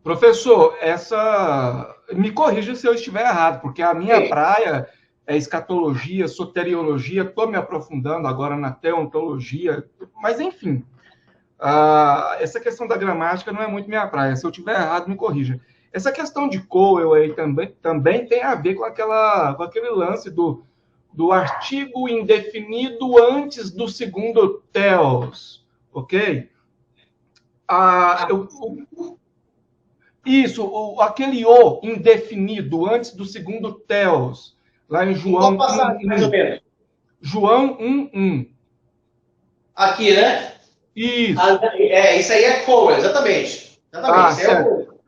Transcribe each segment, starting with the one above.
Professor, me corrija se eu estiver errado, porque a minha Sim. praia é escatologia, soteriologia, estou me aprofundando agora na teontologia, mas enfim, essa questão da gramática não é muito minha praia. Se eu estiver errado, me corrija. Essa questão de Cowell aí também tem a ver com aquele lance do artigo indefinido antes do segundo theos, ok? Ah, eu, Isso, aquele o indefinido antes do segundo theos, lá em Em qual João passagem, mais ou 1:1. menos? João 1:1. Aqui, né? Isso. Isso aí é Cowell, exatamente. Exatamente, isso aí é o Certo. Cowell.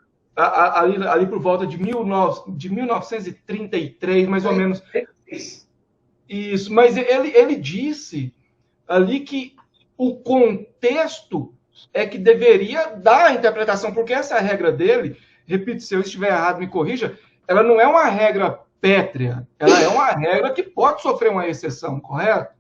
Ali por volta de 1933, mais ou menos. Isso. Mas ele disse ali que o contexto é que deveria dar a interpretação, porque essa é a regra dele, repito, se eu estiver errado, me corrija, ela não é uma regra pétrea, ela é uma regra que pode sofrer uma exceção, correto?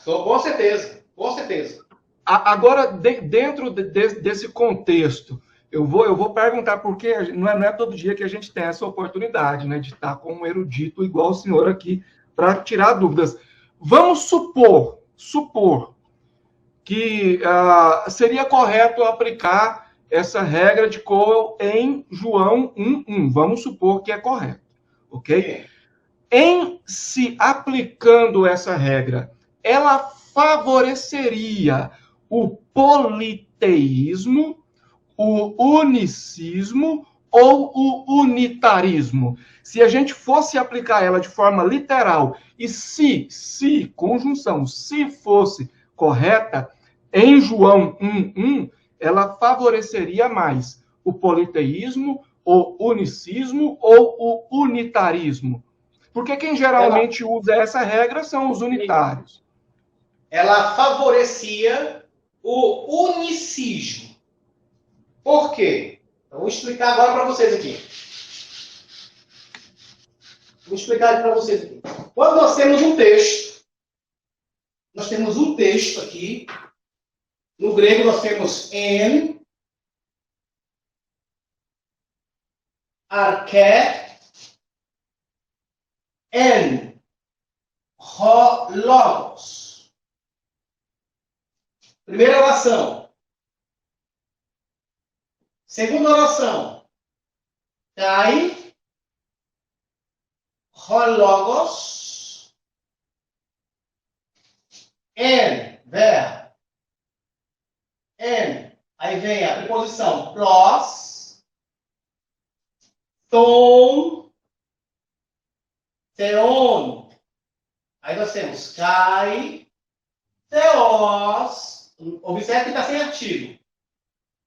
Com certeza, com certeza. Agora, dentro desse contexto, eu vou perguntar, porque não é todo dia que a gente tem essa oportunidade, né, de estar com um erudito igual o senhor aqui, para tirar dúvidas. Vamos supor que seria correto aplicar essa regra de Cole em João 1:1. Vamos supor que é correto, ok? Sim. Em se aplicando essa regra, ela favoreceria o politeísmo, o unicismo ou o unitarismo? Se a gente fosse aplicar ela de forma literal e conjunção, se fosse correta, em João 1:1, ela favoreceria mais o politeísmo, o unicismo ou o unitarismo? Porque quem Ela, geralmente usa essa regra são os unitários. ela favorecia o unicismo. Por quê? Eu vou explicar agora para vocês aqui. Vou explicar para vocês aqui. Quando nós temos um texto aqui. No grego nós temos en, arché, en, ho, logos. Primeira oração. Segunda oração. Kai, ho, logos, en, verbo. En. Aí vem a preposição pros, ton, theon. Aí nós temos kai, theos. Observe que está sem artigo.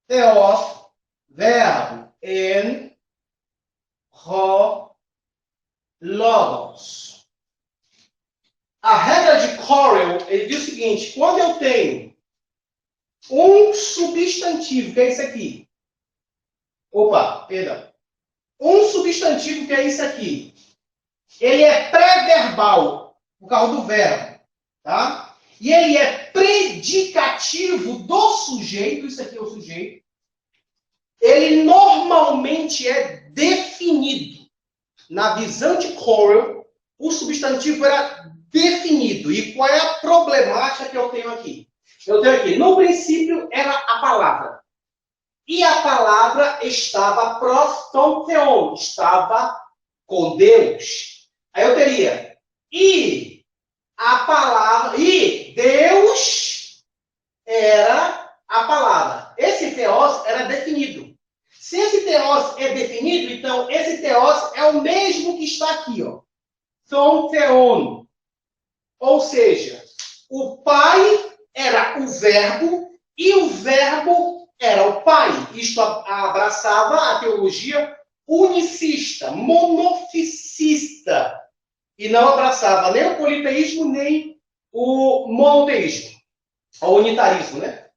Theos, verbo, en, ho, logos. A regra de Corel, ele diz o seguinte: quando eu tenho um substantivo, que é isso aqui. Opa, perdão. Um substantivo, que é isso aqui. Ele é pré-verbal, por causa do verbo. Tá? E ele é predicativo do sujeito. Isso aqui é o sujeito. Ele normalmente é definido. Na visão de Corel, o substantivo era definido. E qual é a problemática que eu tenho aqui? Eu tenho aqui, no princípio, era a palavra. E a palavra estava proston theon, estava com Deus. Aí eu teria, e a palavra, e Deus era a palavra. Esse theos era definido. Se esse theos é definido, então esse theos é o mesmo que está aqui, ó. Ton theon. Ou seja, o pai era o verbo e o verbo era o pai. Isto abraçava a teologia unicista, monofisista. E não abraçava nem o politeísmo, nem o monoteísmo. O unitarismo, né?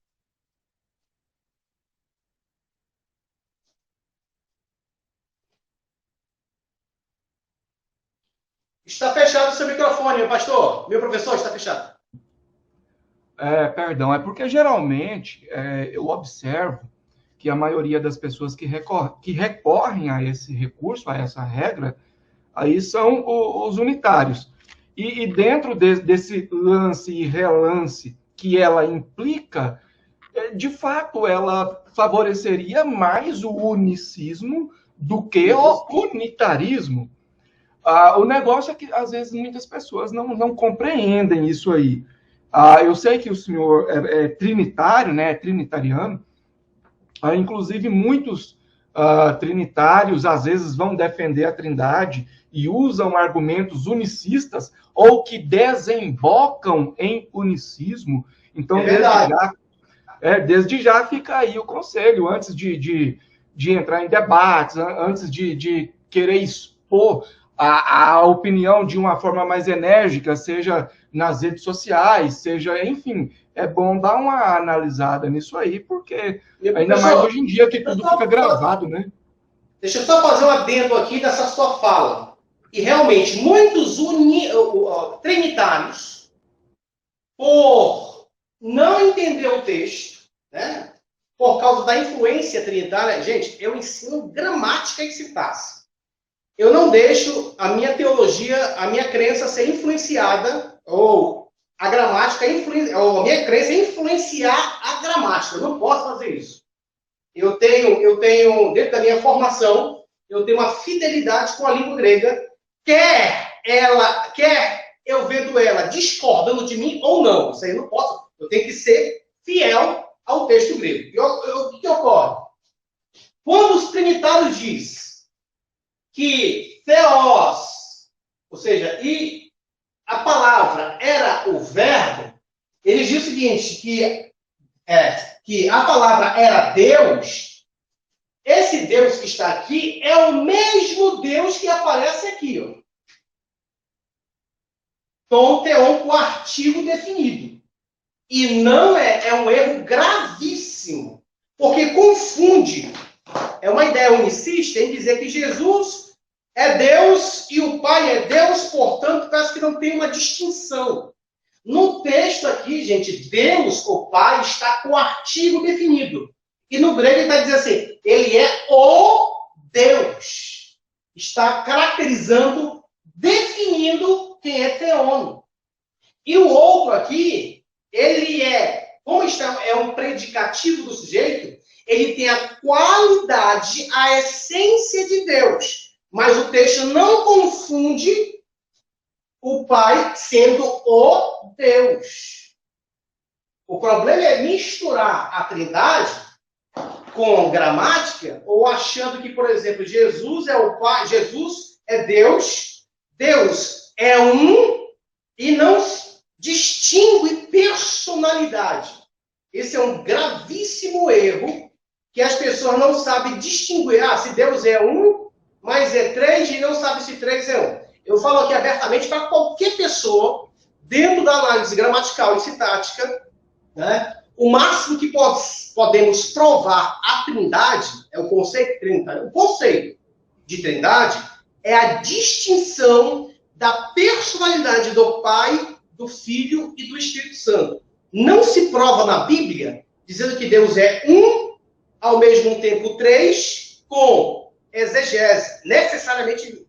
Está fechado o seu microfone, meu pastor. Meu professor, está fechado. Perdão, é porque geralmente eu observo que a maioria das pessoas que recorrem a esse recurso, a essa regra, aí são os unitários. E dentro desse lance e relance que ela implica, de fato, ela favoreceria mais o unicismo do que o unitarismo. O negócio é que, às vezes, muitas pessoas não compreendem isso aí. Eu sei que o senhor é trinitário, né, é trinitariano. Inclusive, muitos trinitários, às vezes, vão defender a trindade e usam argumentos unicistas ou que desembocam em unicismo. Então, desde já fica aí o conselho, antes de entrar em debates, antes de querer expor a opinião de uma forma mais enérgica, seja nas redes sociais, seja, enfim, é bom dar uma analisada nisso aí, porque ainda mais hoje em dia que tudo fica gravado, né? Deixa eu só fazer um adendo aqui dessa sua fala. E realmente, muitos trinitários, por não entender o texto, né, por causa da influência trinitária, gente, eu ensino gramática e sintaxe. Eu não deixo a minha teologia, a minha crença ser influenciada, ou a gramática, ou a minha crença influenciar a gramática. Eu não posso fazer isso. Eu tenho, dentro da minha formação, eu tenho uma fidelidade com a língua grega, quer eu vendo ela discordando de mim ou não. Isso aí eu não posso. Eu tenho que ser fiel ao texto grego. E o que ocorre? Quando os trinitários dizem que theos, ou seja, e a palavra era o verbo, eles dizem o seguinte, que a palavra era Deus. Esse Deus que está aqui é o mesmo Deus que aparece aqui, ó. Tom teon com artigo definido. E não é um erro gravíssimo, porque confunde. É uma ideia unicista em dizer que Jesus é Deus e o Pai é Deus, portanto, parece que não tem uma distinção. No texto aqui, gente, Deus, o Pai, está com o artigo definido. E no grego ele está dizendo assim, ele é o Deus. Está caracterizando, definindo quem é Theon. E o outro aqui, ele como é um predicativo do sujeito, ele tem a qualidade, a essência de Deus. Mas o texto não confunde o Pai sendo o Deus. O problema é misturar a Trindade com gramática, ou achando que, por exemplo, Jesus é o Pai, Jesus é Deus, Deus é um, e não distingue personalidade. Esse é um gravíssimo erro, que as pessoas não sabem distinguir. Se Deus é um, mas é três, e não sabe se três é um. Eu falo aqui abertamente para qualquer pessoa, dentro da análise gramatical e sintática, né? O máximo que podemos provar a trindade, é o conceito trinitário. O conceito de trindade é a distinção da personalidade do Pai, do Filho e do Espírito Santo. Não se prova na Bíblia dizendo que Deus é um, ao mesmo tempo três, com exegese, necessariamente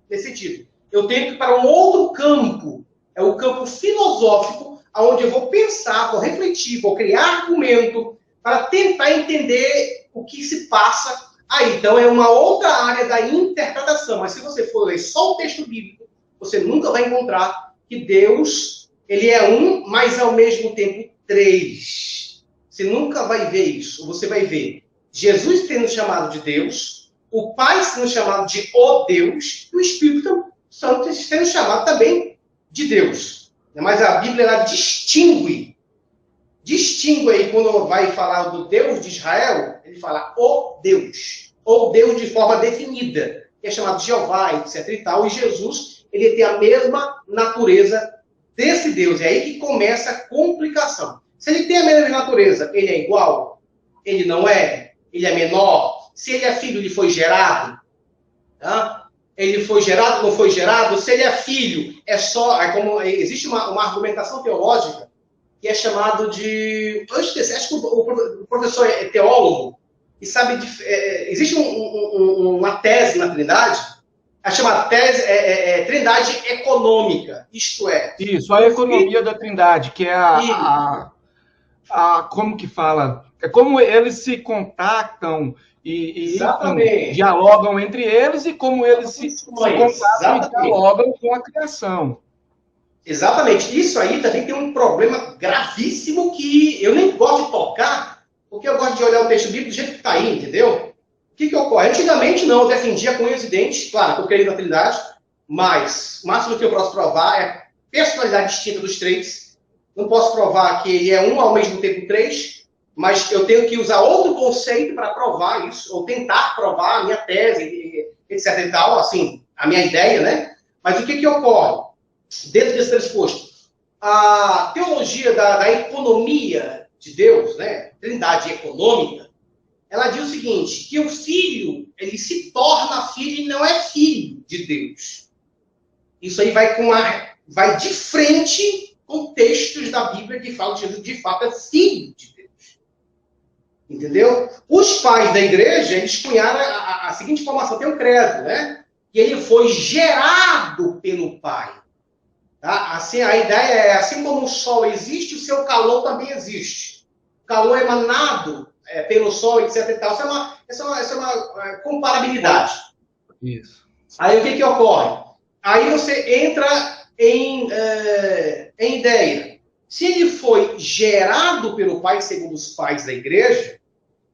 nesse sentido. Eu tenho que ir para um outro campo, é o campo filosófico, onde eu vou pensar, vou refletir, vou criar argumento para tentar entender o que se passa aí. Então, é uma outra área da interpretação. Mas se você for ler só o texto bíblico, você nunca vai encontrar que Deus, ele é um, mas ao mesmo tempo três. Você nunca vai ver isso. Você vai ver Jesus sendo chamado de Deus, o Pai sendo chamado de o Deus, e o Espírito Santo sendo chamado também de Deus. Mas a Bíblia, ela distingue aí, quando vai falar do Deus de Israel, ele fala o Deus de forma definida, que é chamado de Jeová, etc e tal, e Jesus, ele tem a mesma natureza desse Deus, é aí que começa a complicação. Se ele tem a mesma natureza, ele é igual? Ele não é? Ele é menor? Se ele é filho, ele foi gerado? Tá? Ele foi gerado, não foi gerado? Se ele é filho, existe uma argumentação teológica que é chamado de... acho que o professor é teólogo, e sabe, existe uma tese na Trindade, a chamada tese Trindade econômica, isto é, Isso, a economia da Trindade, que é como que fala? É como eles se contactam enfim, exatamente, dialogam entre eles e como eles se contactam e exatamente. dialogam com a criação. Exatamente. Isso aí também tem um problema gravíssimo que eu nem gosto de tocar, porque eu gosto de olhar o texto bíblico do jeito que está aí, entendeu? O que ocorre? Antigamente, não, eu defendia com unhas e dentes, claro, que eu creio na Trindade, mas o máximo que eu posso provar é a personalidade distinta dos três. Não posso provar que ele é um ao mesmo tempo três, mas eu tenho que usar outro conceito para provar isso, ou tentar provar a minha tese, etc e tal, assim, a minha ideia, né? Mas o que ocorre? Dentro desse transposto, a teologia da economia de Deus, né, Trindade econômica, ela diz o seguinte, que o filho, ele se torna filho e não é filho de Deus. Isso aí vai de frente com textos da Bíblia que falam que Jesus, de fato, é filho de Deus. Entendeu? Os pais da igreja, eles cunharam a seguinte informação, tem um credo, né? Que ele foi gerado pelo Pai. Tá? Assim, a ideia é, assim como o Sol existe, o seu calor também existe. O calor emanado pelo Sol, etc. E tal. Isso é uma comparabilidade. Isso. Aí o que ocorre? Aí você entra em ideia. Se ele foi gerado pelo Pai, segundo os pais da igreja,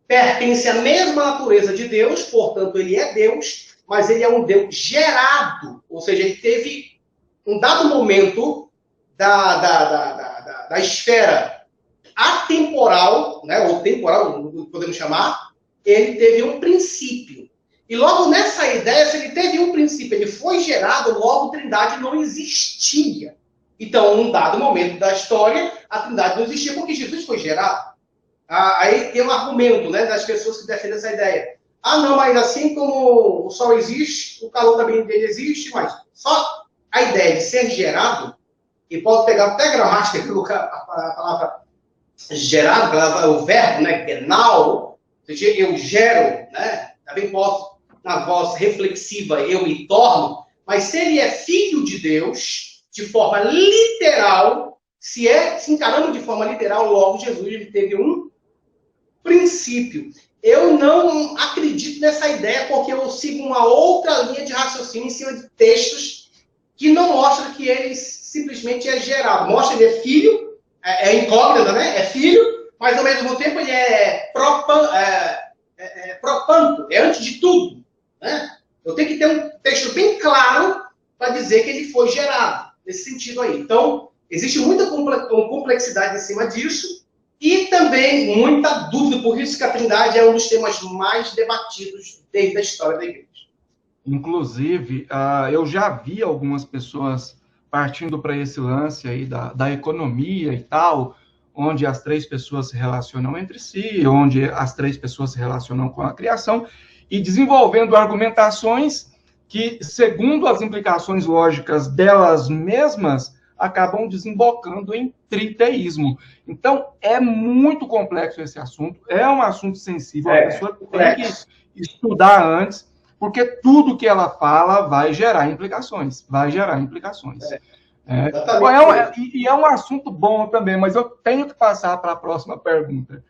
pertence à mesma natureza de Deus, portanto, ele é Deus, mas ele é um Deus gerado. Ou seja, ele teve um dado momento da esfera atemporal, né, ou temporal, podemos chamar, ele teve um princípio. E logo nessa ideia, se ele teve um princípio, ele foi gerado, logo a Trindade não existia. Então, num dado momento da história, a Trindade não existia porque Jesus foi gerado. Aí tem um argumento, né, das pessoas que defendem essa ideia. Ah, não, mas assim como o Sol existe, o calor também dele existe, mas só a ideia de ser gerado, e pode pegar até gramática, a palavra gerado, o verbo, né, genau, eu gero, né, também posso, na voz reflexiva, eu me torno, mas se ele é filho de Deus, de forma literal, se encarando de forma literal, logo Jesus ele teve um princípio. Eu não acredito nessa ideia, porque eu sigo uma outra linha de raciocínio em cima de textos que não mostram que ele simplesmente é gerado. Mostra que ele é filho, é incógnita, né? É filho, mas ao mesmo tempo ele é propanto, é antes de tudo. Né? Eu tenho que ter um texto bem claro para dizer que ele foi gerado, nesse sentido aí. Então, existe muita complexidade em cima disso e também muita dúvida, por isso que a Trindade é um dos temas mais debatidos desde a história da igreja. Inclusive, eu já vi algumas pessoas partindo para esse lance aí da economia e tal, onde as três pessoas se relacionam entre si, onde as três pessoas se relacionam com a criação, e desenvolvendo argumentações que, segundo as implicações lógicas delas mesmas, acabam desembocando em triteísmo. Então, é muito complexo esse assunto, é um assunto sensível, a pessoa tem que estudar antes, porque tudo que ela fala vai gerar implicações, vai gerar implicações. E é um assunto bom também, mas eu tenho que passar para a próxima pergunta.